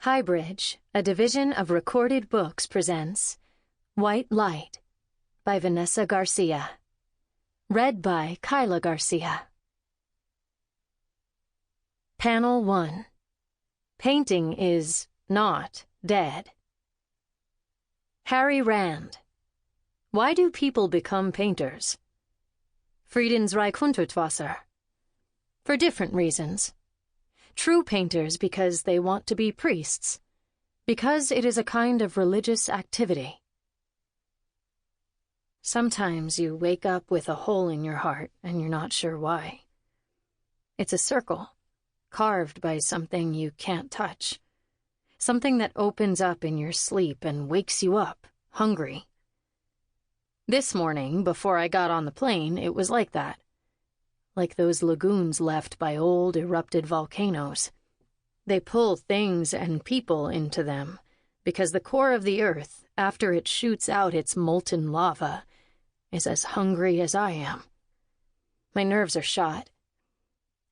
HighBridge, a division of Recorded Books, presents White Light by Vanessa Garcia. Read by Kyla Garcia. Panel 1. Painting is not dead. Harry Rand. Why do people become painters? Friedensreich Hundertwasser. For different reasons. True painters because they want to be priests, because it is a kind of religious activity. Sometimes you wake up with a hole in your heart and you're not sure why. It's a circle, carved by something you can't touch, something that opens up in your sleep and wakes you up, hungry. This morning, before I got on the plane, it was like that. Like those lagoons left by old erupted volcanoes. They pull things and people into them, because the core of the earth, after it shoots out its molten lava, is as hungry as I am. My nerves are shot,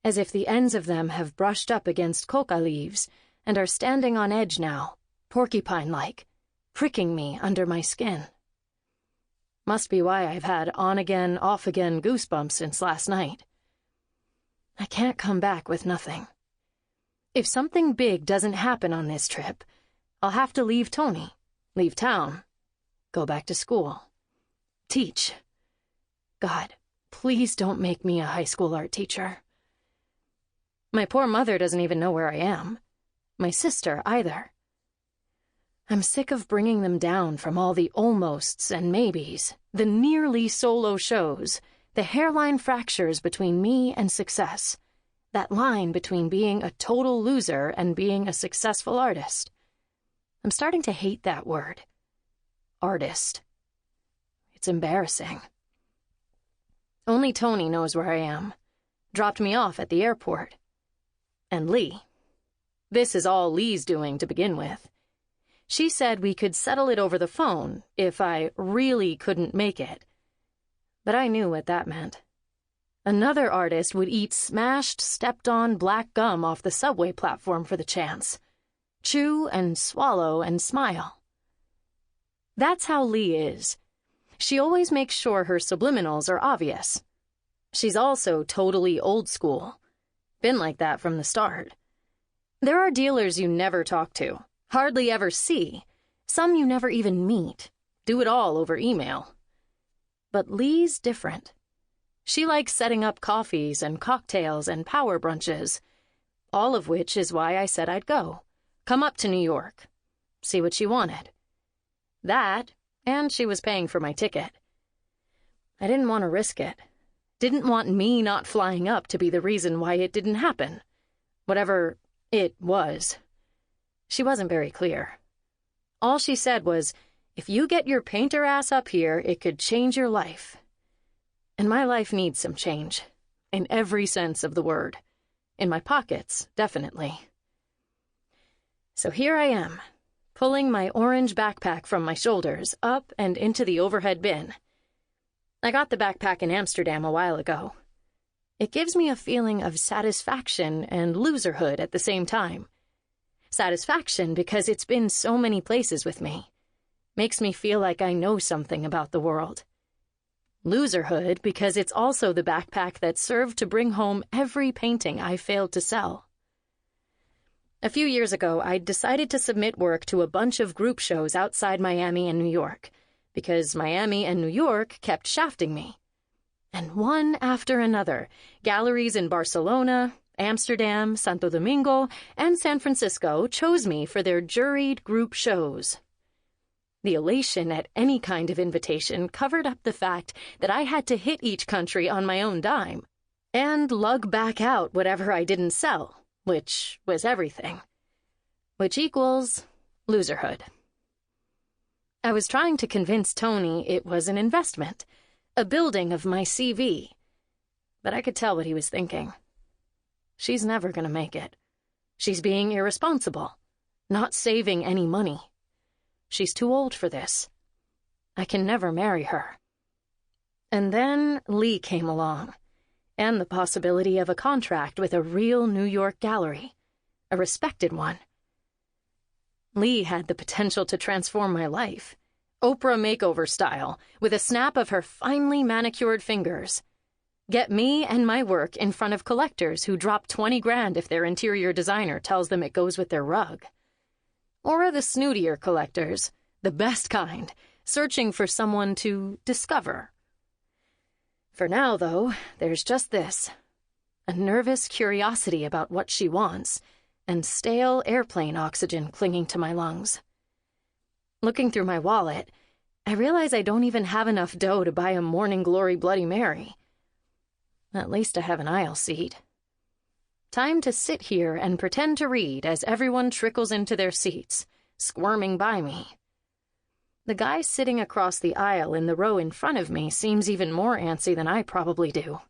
as if the ends of them have brushed up against coca leaves and are standing on edge now, porcupine-like, pricking me under my skin. Must be why I've had on-again, off-again goosebumps since last night. I can't come back with nothing. If something big doesn't happen on this trip, I'll have to leave Tony, leave town, go back to school, teach. God, please don't make me a high school art teacher. My poor mother doesn't even know where I am. My sister either. I'm sick of bringing them down from all the almosts and maybes, the nearly solo shows, the hairline fractures between me and success, that line between being a total loser and being a successful artist. I'm starting to hate that word. Artist. It's embarrassing. Only Tony knows where I am. Dropped me off at the airport. And Lee. This is all Lee's doing to begin with. She said we could settle it over the phone if I really couldn't make it. But I knew what that meant. Another artist would eat smashed, stepped-on black gum off the subway platform for the chance. Chew and swallow and smile. That's how Lee is. She always makes sure her subliminals are obvious. She's also totally old school. Been like that from the start. There are dealers you never talk to, hardly ever see, some you never even meet, do it all over email. But Lee's different. She likes setting up coffees and cocktails and power brunches, all of which is why I said I'd go, come up to New York, see what she wanted. That, and she was paying for my ticket. I didn't want to risk it. Didn't want me not flying up to be the reason why it didn't happen. Whatever it was. She wasn't very clear. All she said was, if you get your painter ass up here, it could change your life. And my life needs some change, in every sense of the word. In my pockets, definitely. So here I am, pulling my orange backpack from my shoulders, up and into the overhead bin. I got the backpack in Amsterdam a while ago. It gives me a feeling of satisfaction and loserhood at the same time. Satisfaction because it's been so many places with me. Makes me feel like I know something about the world. Loserhood because it's also the backpack that served to bring home every painting I failed to sell. A few years ago, I decided to submit work to a bunch of group shows outside Miami and New York, because Miami and New York kept shafting me. And one after another, galleries in Barcelona, Amsterdam, Santo Domingo, and San Francisco chose me for their juried group shows. The elation at any kind of invitation covered up the fact that I had to hit each country on my own dime and lug back out whatever I didn't sell, which was everything. Which equals loserhood. I was trying to convince Tony it was an investment, a building of my CV, but I could tell what he was thinking. She's never gonna make it. She's being irresponsible, not saving any money. She's too old for this. I can never marry her. And then Lee came along, and the possibility of a contract with a real New York gallery, a respected one. Lee had the potential to transform my life. Oprah makeover style, with a snap of her finely manicured fingers. Get me and my work in front of collectors who drop 20 grand if their interior designer tells them it goes with their rug. Or the snootier collectors, the best kind, searching for someone to discover. For now, though, there's just this. A nervous curiosity about what she wants, and stale airplane oxygen clinging to my lungs. Looking through my wallet, I realize I don't even have enough dough to buy a Morning Glory Bloody Mary. At least I have an aisle seat. Time to sit here and pretend to read as everyone trickles into their seats, squirming by me. The guy sitting across the aisle in the row in front of me seems even more antsy than I probably do.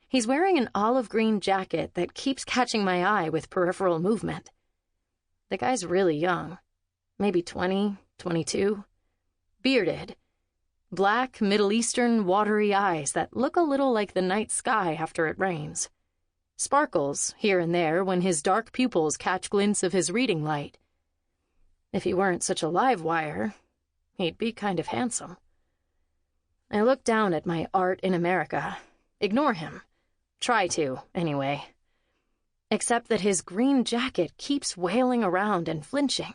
He's wearing an olive green jacket that keeps catching my eye with peripheral movement. The guy's really young, maybe 20, 22. Bearded. Black, Middle Eastern, watery eyes that look a little like the night sky after it rains. Sparkles, here and there, when his dark pupils catch glints of his reading light. If he weren't such a live wire, he'd be kind of handsome. I look down at my art in America. Ignore him. Try to, anyway. Except that his green jacket keeps wailing around and flinching.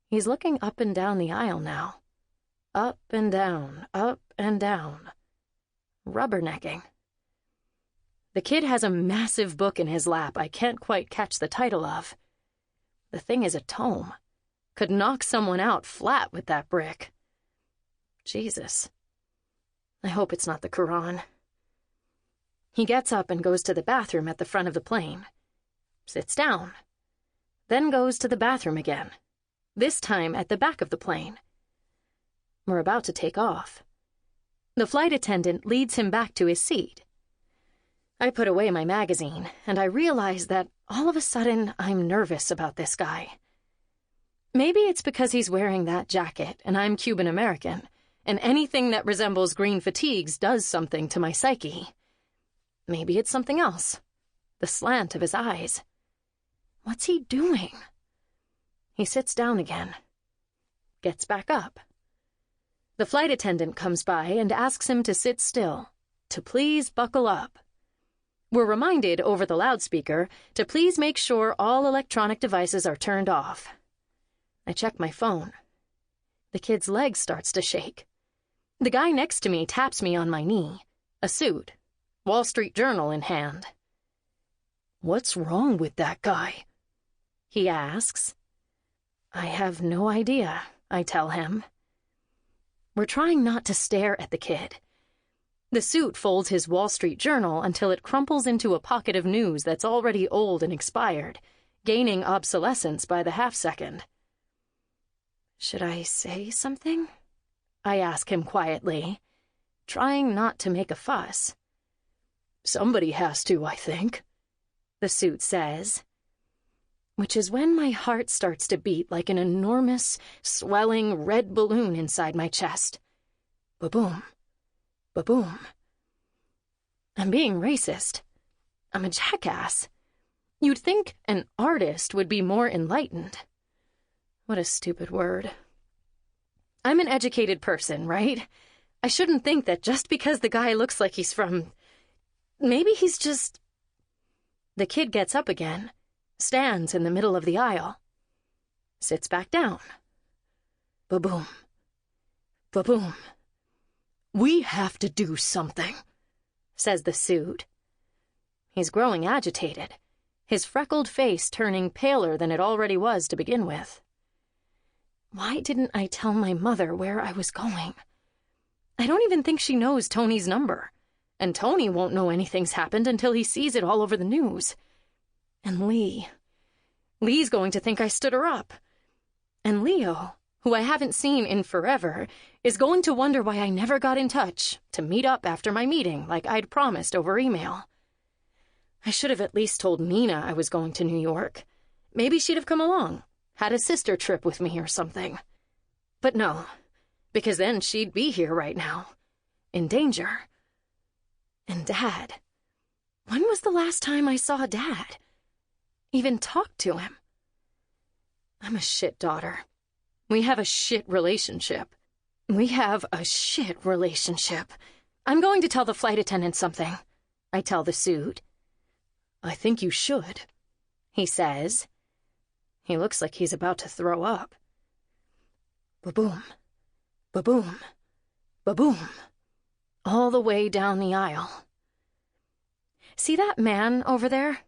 He's looking up and down the aisle now. Up and down, up and down. Rubbernecking. The kid has a massive book in his lap I can't quite catch the title of. The thing is a tome. Could knock someone out flat with that brick. Jesus. I hope it's not the Quran. He gets up and goes to the bathroom at the front of the plane. Sits down. Then goes to the bathroom again. This time at the back of the plane. We're about to take off. The flight attendant leads him back to his seat. I put away my magazine, and I realize that all of a sudden I'm nervous about this guy. Maybe it's because he's wearing that jacket and I'm Cuban-American, and anything that resembles green fatigues does something to my psyche. Maybe it's something else. The slant of his eyes. What's he doing? He sits down again. Gets back up. The flight attendant comes by and asks him to sit still, to please buckle up. We're reminded over the loudspeaker to please make sure all electronic devices are turned off. I check my phone. The kid's leg starts to shake. The guy next to me taps me on my knee, a suit, Wall Street Journal in hand. "What's wrong with that guy?" he asks. I have no idea, I tell him. We're trying not to stare at the kid. The suit folds his Wall Street Journal until it crumples into a pocket of news that's already old and expired, gaining obsolescence by the half-second. Should I say something? I ask him quietly, trying not to make a fuss. "Somebody has to, I think," the suit says. Which is when my heart starts to beat like an enormous, swelling red balloon inside my chest. Ba-boom. Ba-boom. I'm being racist. I'm a jackass. You'd think an artist would be more enlightened. What a stupid word. I'm an educated person, right? I shouldn't think that just because the guy looks like he's from... Maybe he's just... The kid gets up again. Stands in the middle of the aisle. Sits back down. Ba-boom. Ba-boom. "We have to do something," says the suit. He's growing agitated, his freckled face turning paler than it already was to begin with. Why didn't I tell my mother where I was going? I don't even think she knows Tony's number, and Tony won't know anything's happened until he sees it all over the news. And Lee's going to think I stood her up. And Leo, who I haven't seen in forever, is going to wonder why I never got in touch to meet up after my meeting like I'd promised over email. I should have at least told Nina I was going to New York. Maybe she'd have come along, had a sister trip with me or something. But no, because then she'd be here right now, in danger. And Dad. When was the last time I saw Dad? Even talked to him? I'm a shit daughter. We have a shit relationship. I'm going to tell the flight attendant something, I tell the suit. I think you should, he says. He looks like he's about to throw up. Ba-boom, ba-boom, ba-boom, all the way down the aisle. See that man over there?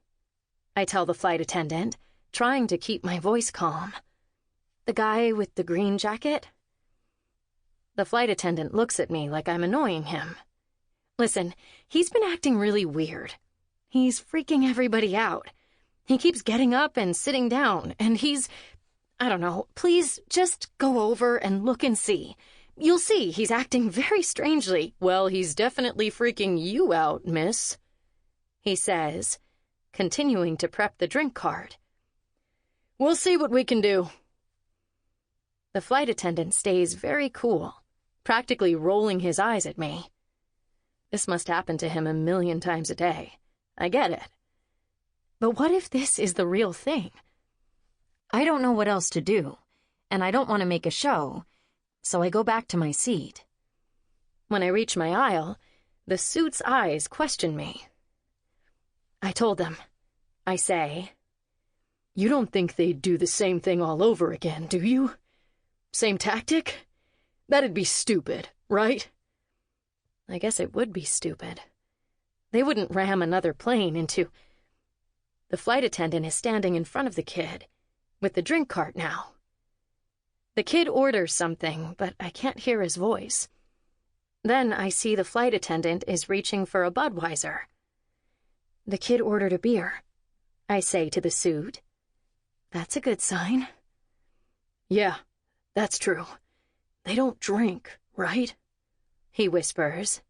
I tell the flight attendant, trying to keep my voice calm. The guy with the green jacket? The flight attendant looks at me like I'm annoying him. Listen, he's been acting really weird. He's freaking everybody out. He keeps getting up and sitting down, and I don't know, please just go over and look and see. You'll see he's acting very strangely. Well, he's definitely freaking you out, miss, he says, continuing to prep the drink card. We'll see what we can do. The flight attendant stays very cool, practically rolling his eyes at me. This must happen to him a million times a day. I get it. But what if this is the real thing? I don't know what else to do, and I don't want to make a show, so I go back to my seat. When I reach my aisle, the suit's eyes question me. I told them, I say, you don't think they'd do the same thing all over again, do you? Same tactic? That'd be stupid, right? I guess it would be stupid. They wouldn't ram another plane into... The flight attendant is standing in front of the kid, with the drink cart now. The kid orders something, but I can't hear his voice. Then I see the flight attendant is reaching for a Budweiser. The kid ordered a beer, I say to the suit. That's a good sign. Yeah, that's true. They don't drink, right? He whispers.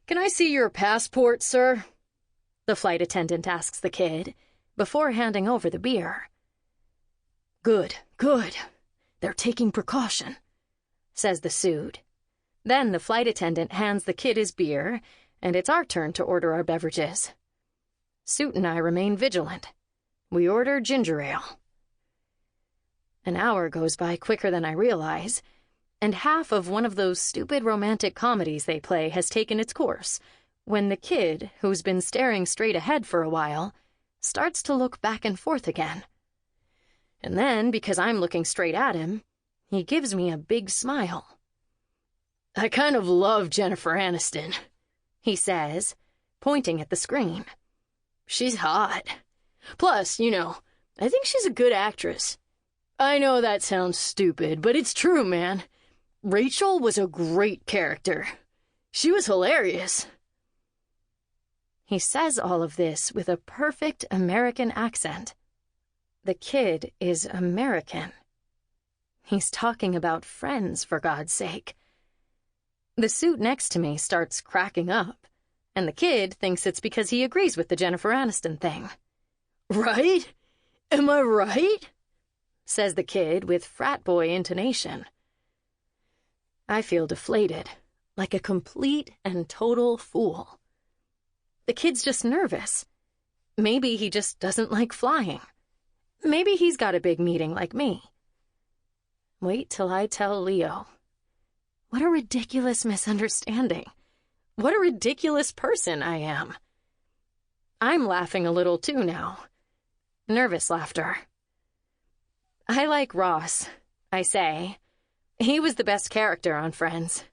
Can I see your passport, sir? The flight attendant asks the kid, before handing over the beer. Good, good. They're taking precaution, says the suit. Then the flight attendant hands the kid his beer, and it's our turn to order our beverages. Suit and I remain vigilant. We order ginger ale. An hour goes by quicker than I realize, and half of one of those stupid romantic comedies they play has taken its course, when the kid, who's been staring straight ahead for a while, starts to look back and forth again. And then, because I'm looking straight at him, he gives me a big smile. I kind of love Jennifer Aniston, he says, pointing at the screen. She's hot. Plus, I think she's a good actress. I know that sounds stupid, but it's true, man. Rachel was a great character. She was hilarious. He says all of this with a perfect American accent. The kid is American. He's talking about friends, for God's sake. The suit next to me starts cracking up, and the kid thinks it's because he agrees with the Jennifer Aniston thing. Right? Am I right? Says the kid with frat boy intonation. I feel deflated, like a complete and total fool. The kid's just nervous. Maybe he just doesn't like flying. Maybe he's got a big meeting like me. Wait till I tell Leo. What a ridiculous misunderstanding. What a ridiculous person I am. I'm laughing a little too now. Nervous laughter. I like Ross, I say. He was the best character on Friends.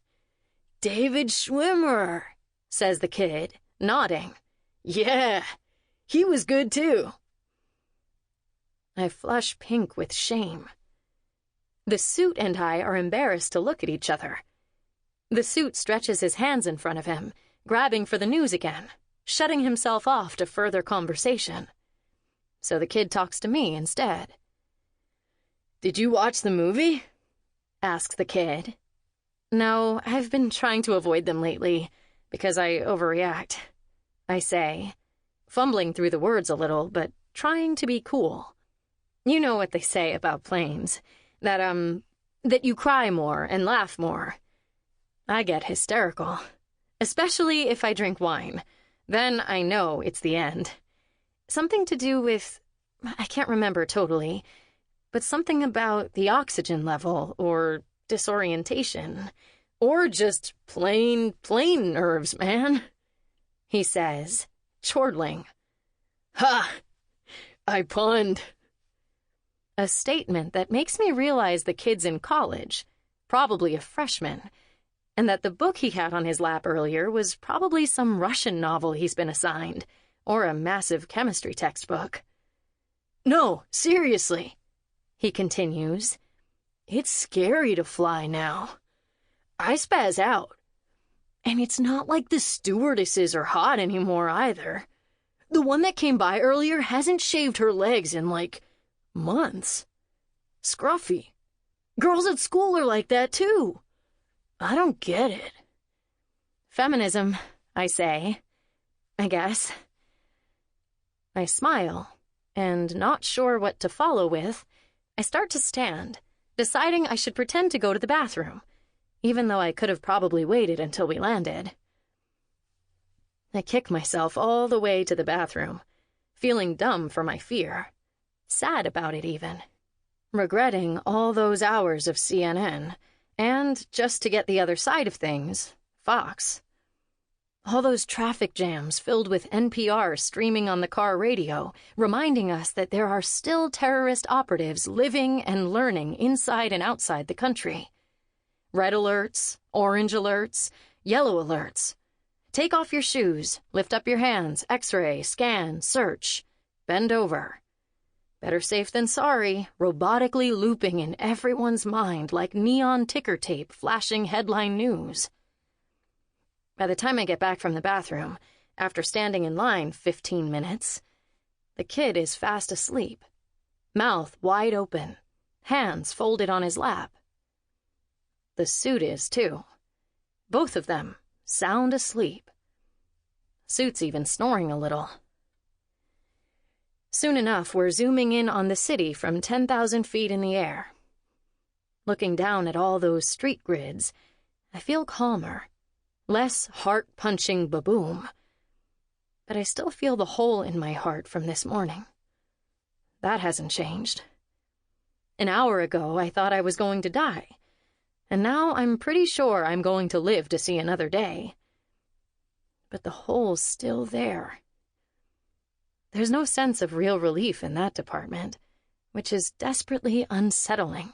David Schwimmer, says the kid, nodding. Yeah, he was good too. I flush pink with shame. The suit and I are embarrassed to look at each other. The suit stretches his hands in front of him, grabbing for the news again, shutting himself off to further conversation. So the kid talks to me instead. Did you watch the movie? Asks the kid. No, I've been trying to avoid them lately, because I overreact, I say, fumbling through the words a little, but trying to be cool. You know what they say about planes, that you cry more and laugh more. I get hysterical, especially if I drink wine. Then I know it's the end. Something to do with, I can't remember totally, but something about the oxygen level, or disorientation, or just plain nerves, man," he says, chortling. "Ha! I punned." A statement that makes me realize the kid's in college, probably a freshman, and that the book he had on his lap earlier was probably some Russian novel he's been assigned, or a massive chemistry textbook. "No, seriously," he continues, "it's scary to fly now. I spaz out. And it's not like the stewardesses are hot anymore either. The one that came by earlier hasn't shaved her legs in, like, months. Scruffy. Girls at school are like that, too. I don't get it." "Feminism," I say. I guess. I smile, and not sure what to follow with, I start to stand, deciding I should pretend to go to the bathroom, even though I could have probably waited until we landed. I kick myself all the way to the bathroom, feeling dumb for my fear, sad about it even, regretting all those hours of CNN, and, just to get the other side of things, Fox. All those traffic jams filled with NPR streaming on the car radio, reminding us that there are still terrorist operatives living and learning inside and outside the country. Red alerts, orange alerts, yellow alerts. Take off your shoes, lift up your hands, x-ray, scan, search, bend over. Better safe than sorry, robotically looping in everyone's mind like neon ticker tape flashing headline news. By the time I get back from the bathroom, after standing in line 15 minutes, the kid is fast asleep, mouth wide open, hands folded on his lap. The suit is, too. Both of them, sound asleep. Suit's even snoring a little. Soon enough, we're zooming in on the city from 10,000 feet in the air. Looking down at all those street grids, I feel calmer, less heart-punching ba-boom. But I still feel the hole in my heart from this morning. That hasn't changed. An hour ago, I thought I was going to die, and now I'm pretty sure I'm going to live to see another day. But the hole's still there. There's no sense of real relief in that department, which is desperately unsettling.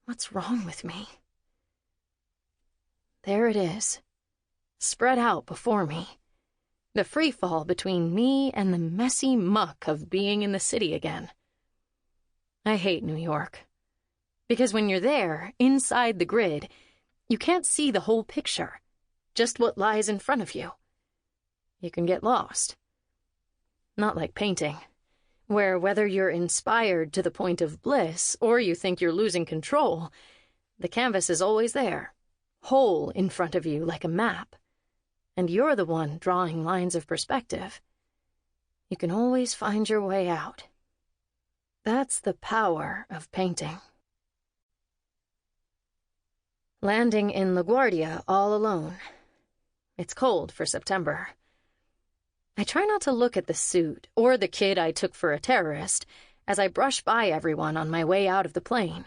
What's wrong with me? There it is, spread out before me, the free fall between me and the messy muck of being in the city again. I hate New York, because when you're there, inside the grid, you can't see the whole picture, just what lies in front of you. You can get lost. Not like painting, where whether you're inspired to the point of bliss or you think you're losing control, the canvas is always there, whole in front of you like a map, and you're the one drawing lines of perspective. You can always find your way out. That's the power of painting. Landing in LaGuardia all alone. It's cold for September. I try not to look at the suit or the kid I took for a terrorist as I brush by everyone on my way out of the plane.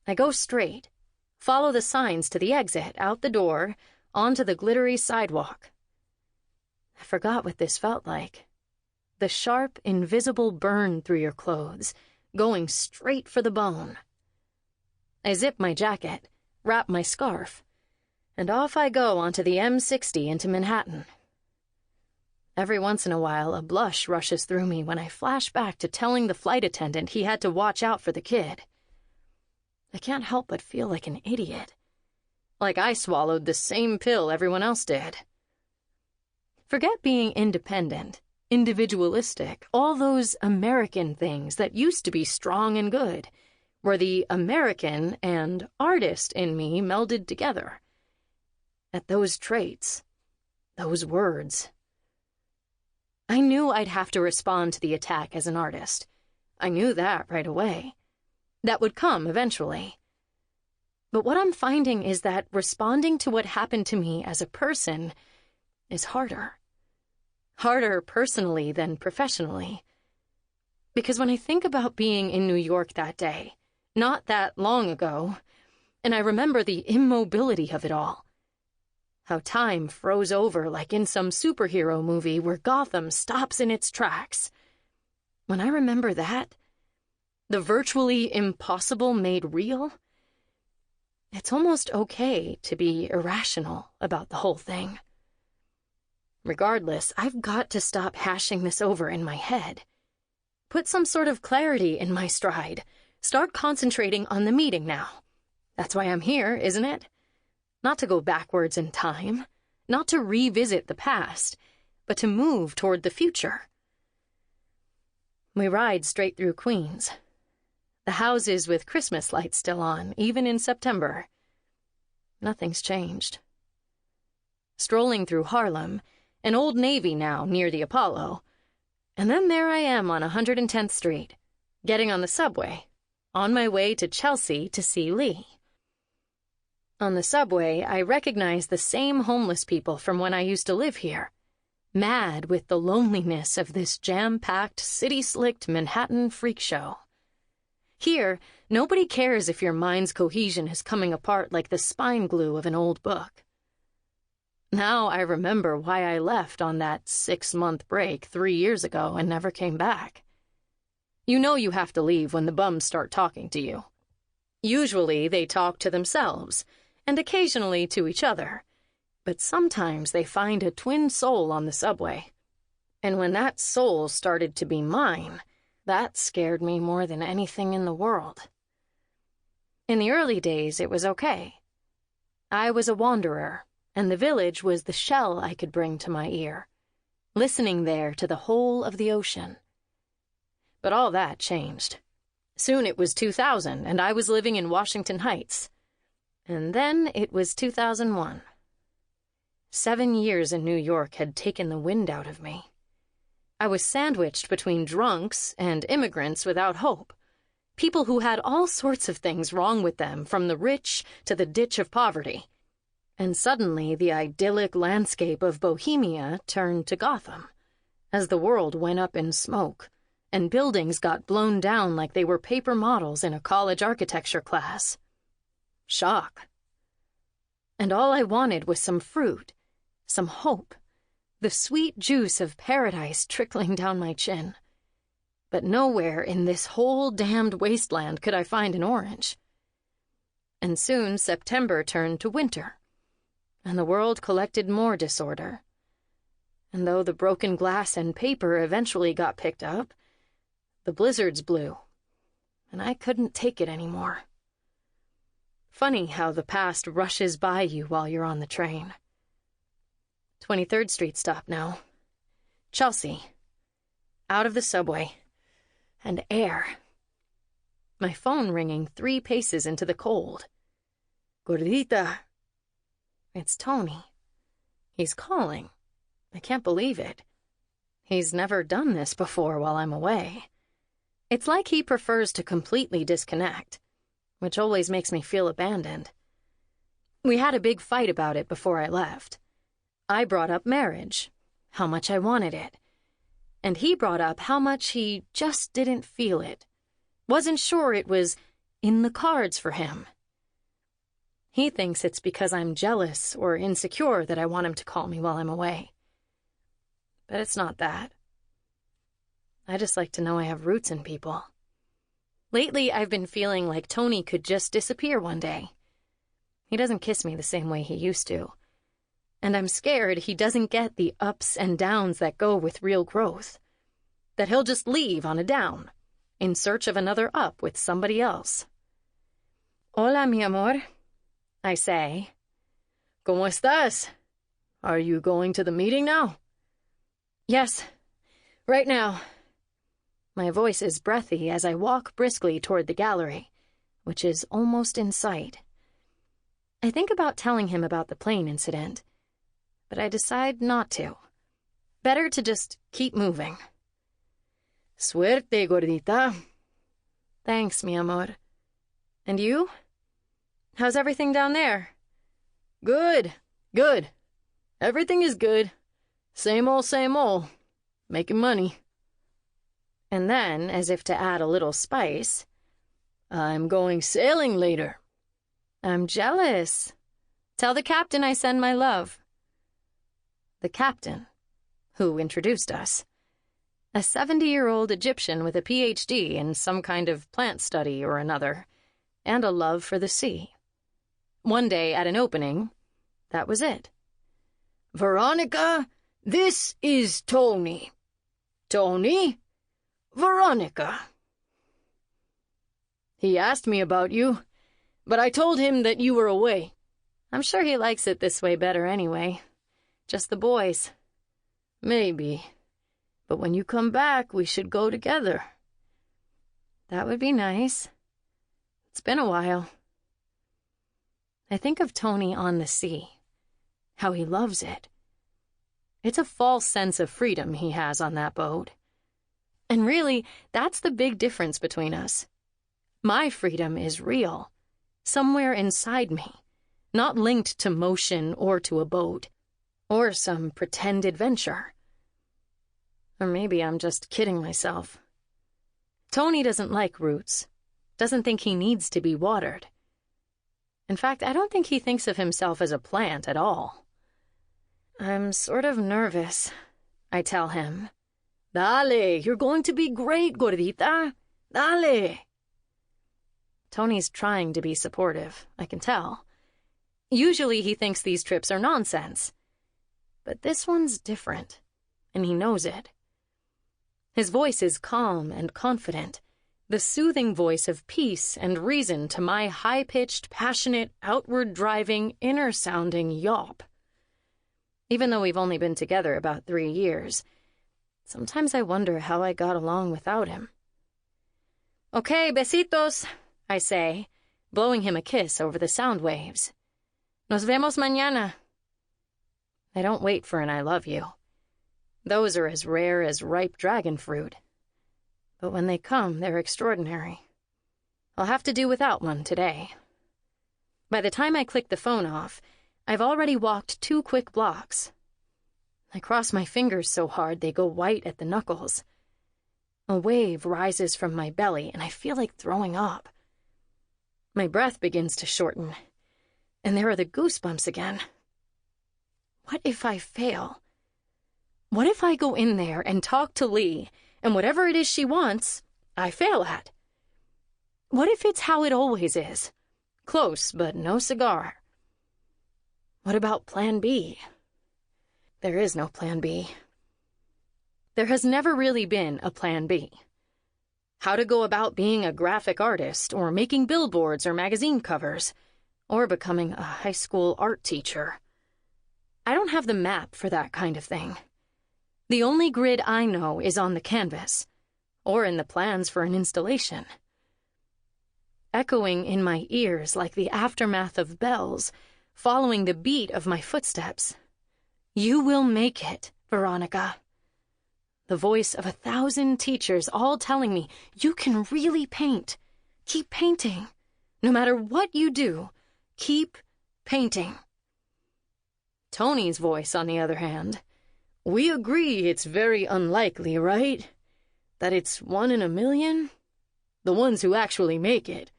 I go straight, follow the signs to the exit, out the door, onto the glittery sidewalk. I forgot what this felt like. The sharp, invisible burn through your clothes, going straight for the bone. I zip my jacket, wrap my scarf, and off I go onto the M60 into Manhattan. Every once in a while, a blush rushes through me when I flash back to telling the flight attendant he had to watch out for the kid. I can't help but feel like an idiot. Like I swallowed the same pill everyone else did. Forget being independent, individualistic, all those American things that used to be strong and good, where the American and artist in me melded together. At those traits, those words. I knew I'd have to respond to the attack as an artist. I knew that right away. That would come eventually. But what I'm finding is that responding to what happened to me as a person is harder. Harder personally than professionally. Because when I think about being in New York that day, not that long ago, and I remember the immobility of it all, how time froze over like in some superhero movie where Gotham stops in its tracks. When I remember that, the virtually impossible made real, it's almost okay to be irrational about the whole thing. Regardless, I've got to stop hashing this over in my head. Put some sort of clarity in my stride. Start concentrating on the meeting now. That's why I'm here, isn't it? Not to go backwards in time, not to revisit the past, but to move toward the future. We ride straight through Queens. The houses with Christmas lights still on, even in September. Nothing's changed. Strolling through Harlem, an Old Navy now near the Apollo, and then there I am on 110th Street, getting on the subway, on my way to Chelsea to see Lee. On the subway, I recognize the same homeless people from when I used to live here, mad with the loneliness of this jam-packed, city-slicked Manhattan freak show. Here, nobody cares if your mind's cohesion is coming apart like the spine glue of an old book. Now I remember why I left on that 6-month break 3 years ago and never came back. You know you have to leave when the bums start talking to you. Usually they talk to themselves, and occasionally to each other, but sometimes they find a twin soul on the subway. And when that soul started to be mine, that scared me more than anything in the world. In the early days, it was okay. I was a wanderer, and the village was the shell I could bring to my ear, listening there to the whole of the ocean. But all that changed. Soon it was 2000, and I was living in Washington Heights. And then it was 2001. 7 years in New York had taken the wind out of me. I was sandwiched between drunks and immigrants without hope, people who had all sorts of things wrong with them, from the rich to the ditch of poverty. And suddenly the idyllic landscape of Bohemia turned to Gotham, as the world went up in smoke, and buildings got blown down like they were paper models in a college architecture class. Shock. And all I wanted was some fruit, some hope, the sweet juice of paradise trickling down my chin. But nowhere in this whole damned wasteland could I find an orange. And soon September turned to winter, and the world collected more disorder. And though the broken glass and paper eventually got picked up, the blizzards blew, and I couldn't take it anymore. Funny how the past rushes by you while you're on the train. 23rd Street stop now. Chelsea. Out of the subway. And air. My phone ringing 3 paces into the cold. Gordita. It's Tony. He's calling. I can't believe it. He's never done this before while I'm away. It's like he prefers to completely disconnect, which always makes me feel abandoned. We had a big fight about it before I left. I brought up marriage, how much I wanted it. And he brought up how much he just didn't feel it. Wasn't sure it was in the cards for him. He thinks it's because I'm jealous or insecure that I want him to call me while I'm away. But it's not that. I just like to know I have roots in people. Lately, I've been feeling like Tony could just disappear one day. He doesn't kiss me the same way he used to. And I'm scared he doesn't get the ups and downs that go with real growth. That he'll just leave on a down, in search of another up with somebody else. Hola, mi amor, I say. ¿Cómo estás? Are you going to the meeting now? Yes, right now. My voice is breathy as I walk briskly toward the gallery, which is almost in sight. I think about telling him about the plane incident, but I decide not to. Better to just keep moving. Suerte, gordita. Thanks, mi amor. And you? How's everything down there? Good, good. Everything is good. Same old, same old. Making money. And then, as if to add a little spice, "I'm going sailing later." "I'm jealous. Tell the captain I send my love." The captain, who introduced us, a 70-year-old Egyptian with a PhD in some kind of plant study or another, and a love for the sea. One day at an opening, that was it. "Veronica, this is Tony. Tony, Veronica. He asked me about you, but I told him that you were away." I'm sure he likes it this way better anyway. Just the boys. "Maybe. But when you come back, we should go together." That would be nice. It's been a while. I think of Tony on the sea, how he loves it. It's a false sense of freedom he has on that boat. And really, that's the big difference between us. My freedom is real, somewhere inside me, not linked to motion or to a boat, or some pretend adventure. Or maybe I'm just kidding myself. Tony doesn't like roots, doesn't think he needs to be watered. In fact, I don't think he thinks of himself as a plant at all. "I'm sort of nervous," I tell him. "Dale, you're going to be great, gordita. Dale." Tony's trying to be supportive, I can tell. Usually he thinks these trips are nonsense. But this one's different, and he knows it. His voice is calm and confident, the soothing voice of peace and reason to my high-pitched, passionate, outward-driving, inner-sounding yawp. Even though we've only been together about 3 years, sometimes I wonder how I got along without him. "Okay, besitos," I say, blowing him a kiss over the sound waves. "Nos vemos mañana." I don't wait for an "I love you." Those are as rare as ripe dragon fruit. But when they come, they're extraordinary. I'll have to do without one today. By the time I click the phone off, I've already walked 2 quick blocks. I cross my fingers so hard they go white at the knuckles. A wave rises from my belly, and I feel like throwing up. My breath begins to shorten, and there are the goosebumps again. What if I fail? What if I go in there and talk to Lee, and whatever it is she wants, I fail at? What if it's how it always is? Close, but no cigar. What about Plan B? There is no Plan B. There has never really been a Plan B. How to go about being a graphic artist, or making billboards or magazine covers, or becoming a high school art teacher. I don't have the map for that kind of thing. The only grid I know is on the canvas, or in the plans for an installation. Echoing in my ears like the aftermath of bells, following the beat of my footsteps. "You will make it, Veronica." The voice of 1,000 teachers all telling me, "You can really paint. Keep painting. No matter what you do, keep painting." Tony's voice, on the other hand, "We agree it's very unlikely, right? That it's 1 in a million? The ones who actually make it."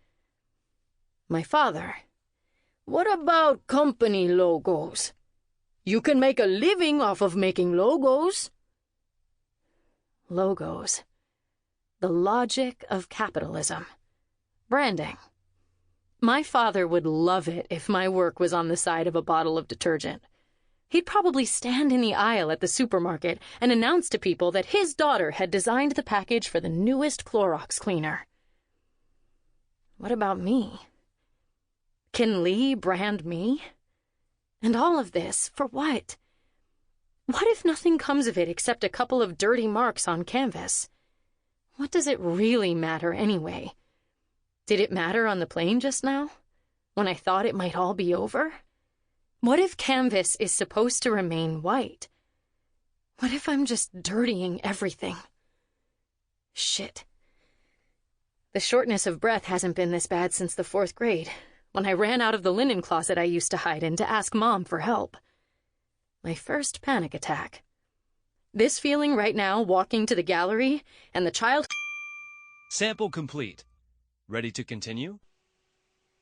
My father, "What about company logos? You can make a living off of making logos." Logos. The logic of capitalism. Branding. My father would love it if my work was on the side of a bottle of detergent. He'd probably stand in the aisle at the supermarket and announce to people that his daughter had designed the package for the newest Clorox cleaner. What about me? Can Lee brand me? And all of this, for what? What if nothing comes of it except a couple of dirty marks on canvas? What does it really matter anyway? Did it matter on the plane just now, when I thought it might all be over? What if canvas is supposed to remain white? What if I'm just dirtying everything? Shit. The shortness of breath hasn't been this bad since the 4th grade, when I ran out of the linen closet I used to hide in to ask Mom for help. My first panic attack. This feeling right now, walking to the gallery, and the child... Sample complete. Ready to continue?